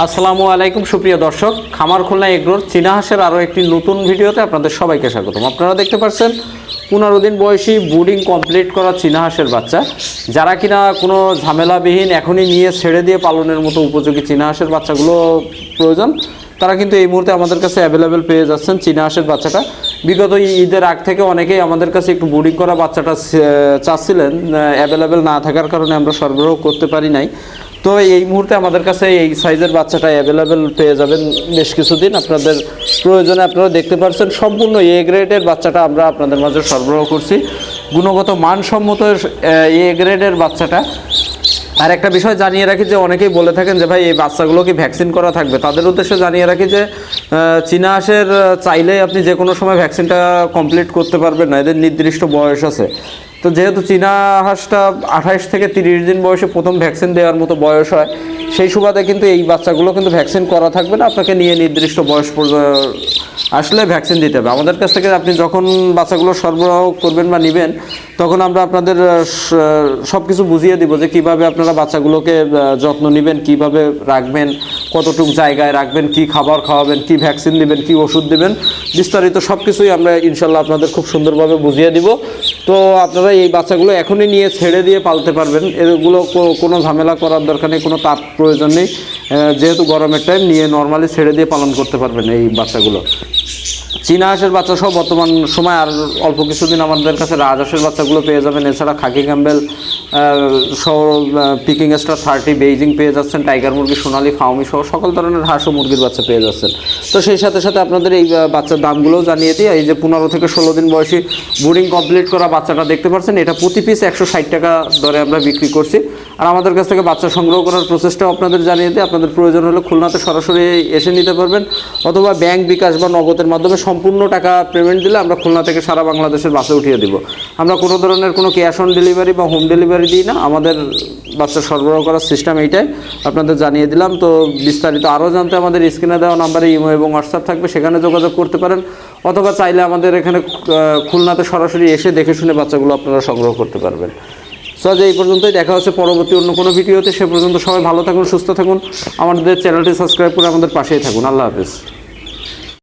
আসসালামু আলাইকুম সুপ্রিয় দর্শক, খামার খুলনা এগ্রোর চীনা হাঁসের আরও একটি নতুন ভিডিওতে আপনাদের সবাইকে স্বাগতম। আপনারা দেখতে পাচ্ছেন 15 দিন বয়সী ব্রুডিং কমপ্লিট করা চীনা হাঁসের বাচ্চা, যারা কিনা কোনো ঝামেলাবিহীন এখনই নিয়ে ছেড়ে দিয়ে পালনের মতো উপযোগী চীনা হাঁসের বাচ্চাগুলো প্রয়োজন, তারা কিন্তু এই মুহূর্তে আমাদের কাছে অ্যাভেলেবেল পেয়ে যাচ্ছেন চীনা হাঁসের বাচ্চাটা। বিগত ঈদের আগ থেকে অনেকেই আমাদের কাছে একটু ব্রুডিং করা বাচ্চাটা চাচ্ছিলেন, অ্যাভেলেবেল না থাকার কারণে আমরা সরবরাহ করতে পারি নাই। তো এই মুহূর্তে আমাদের কাছে এই সাইজের বাচ্চাটা অ্যাভেলেবেল পেয়ে যাবেন বেশ কিছুদিন। আপনাদের প্রয়োজনে আপনারা দেখতে পাচ্ছেন সম্পূর্ণ এ গ্রেডের বাচ্চাটা আমরা আপনাদের মাঝে সরবরাহ করছি, গুণগত মানসম্মত এ গ্রেডের বাচ্চাটা। আর একটা বিষয় জানিয়ে রাখি যে অনেকেই বলে থাকেন যে ভাই এই বাচ্চাগুলো কি ভ্যাকসিন করা থাকবে, তাদের উদ্দেশ্যে জানিয়ে রাখি যে চীনা হাঁসের চাইলেই আপনি যে কোনো সময় ভ্যাকসিনটা কমপ্লিট করতে পারবেন না, এদের নির্দিষ্ট বয়স আছে। তো যেহেতু চীনা হাঁসটা 28 থেকে 30 দিন বয়সে প্রথম ভ্যাকসিন দেওয়ার মতো বয়স হয়, সেই সুবাদে কিন্তু এই বাচ্চাগুলো কিন্তু ভ্যাকসিন করা থাকবে না, আপনাকে নিয়ে নির্দিষ্ট বয়স আসলে ভ্যাকসিন দিতে হবে। আমাদের কাছ থেকে আপনি যখন বাচ্চাগুলো সরবরাহ করবেন বা নেবেন, তখন আমরা আপনাদের সব কিছু বুঝিয়ে দিব যে কীভাবে আপনারা বাচ্চাগুলোকে যত্ন নেবেন, কিভাবে রাখবেন, কতটুকু জায়গায় রাখবেন, কি খাবার খাওয়াবেন, কি ভ্যাকসিন দিবেন, কি ওষুধ দিবেন, বিস্তারিত সব কিছুই আমরা ইনশাল্লাহ আপনাদের খুব সুন্দরভাবে বুঝিয়ে দিব। তো আপনারা এই বাচ্চাগুলো এখনই নিয়ে ছেড়ে দিয়ে পালতে পারবেন, এগুলো কোনো ঝামেলা করার দরকার নেই, কোনো তাপ প্রয়োজন নেই। যেহেতু গরমের টাইম, নিয়ে নর্মালি ছেড়ে দিয়ে পালন করতে পারবেন এই বাচ্চাগুলো। চীনা হাঁসের বাচ্চা সহ বর্তমান সময় আর অল্প কিছুদিন আমাদের কাছে রাজহাঁসের বাচ্চাগুলো পেয়ে যাবেন। এছাড়া খাকি ক্যাম্বেল সহ পিকিং স্টার 30 বেইজিং পেয়ে যাচ্ছেন, টাইগার মুরগি, সোনালি, ফাউমি সহ সকল ধরনের হাঁস ও মুরগির বাচ্চা পেয়ে যাচ্ছেন। তো সেই সাথে সাথে আপনাদের এই বাচ্চার দামগুলোও জানিয়ে দিই। এই যে 15 থেকে 16 দিন বয়সী ব্রুডিং কমপ্লিট করা বাচ্চাটা দেখতে পাচ্ছেন, এটা প্রতি পিস 160 টাকা দরে আমরা বিক্রি করছি। আর আমাদের কাছ থেকে বাচ্চা সংগ্রহ করার প্রসেসটাও আপনাদের জানিয়ে দিই। আপনাদের প্রয়োজন হলে খুলনাতে সরাসরি এসে নিতে পারবেন, অথবা ব্যাংক, বিকাশ বা নগদের মাধ্যমে সম্পূর্ণ টাকা পেমেন্ট দিলে আমরা খুলনা থেকে সারা বাংলাদেশের বাসে উঠিয়ে দিব। আমরা কোনো ধরনের কোনো ক্যাশ অন ডেলিভারি বা হোম ডেলিভারি দিই না, আমাদের বাচ্চা সরবরাহ করার সিস্টেম এইটাই, আপনাদের জানিয়ে দিলাম। তো বিস্তারিত আরও জানতে আমাদের স্ক্রিনে দেওয়া নাম্বারে ইমো এবং হোয়াটসঅ্যাপ থাকবে, সেখানে যোগাযোগ করতে পারেন, অথবা চাইলে আমাদের এখানে খুলনাতে সরাসরি এসে দেখে শুনে বাচ্চাগুলো আপনারা সংগ্রহ করতে পারবেন। সো আজ এই পর্যন্তই, দেখা হচ্ছে পরবর্তী অন্য কোনো ভিডিওতে। সে পর্যন্ত সবাই ভালো থাকুন, সুস্থ থাকুন, আমাদের চ্যানেলটি সাবস্ক্রাইব করে আমাদের পাশেই থাকুন। আল্লাহ হাফেজ।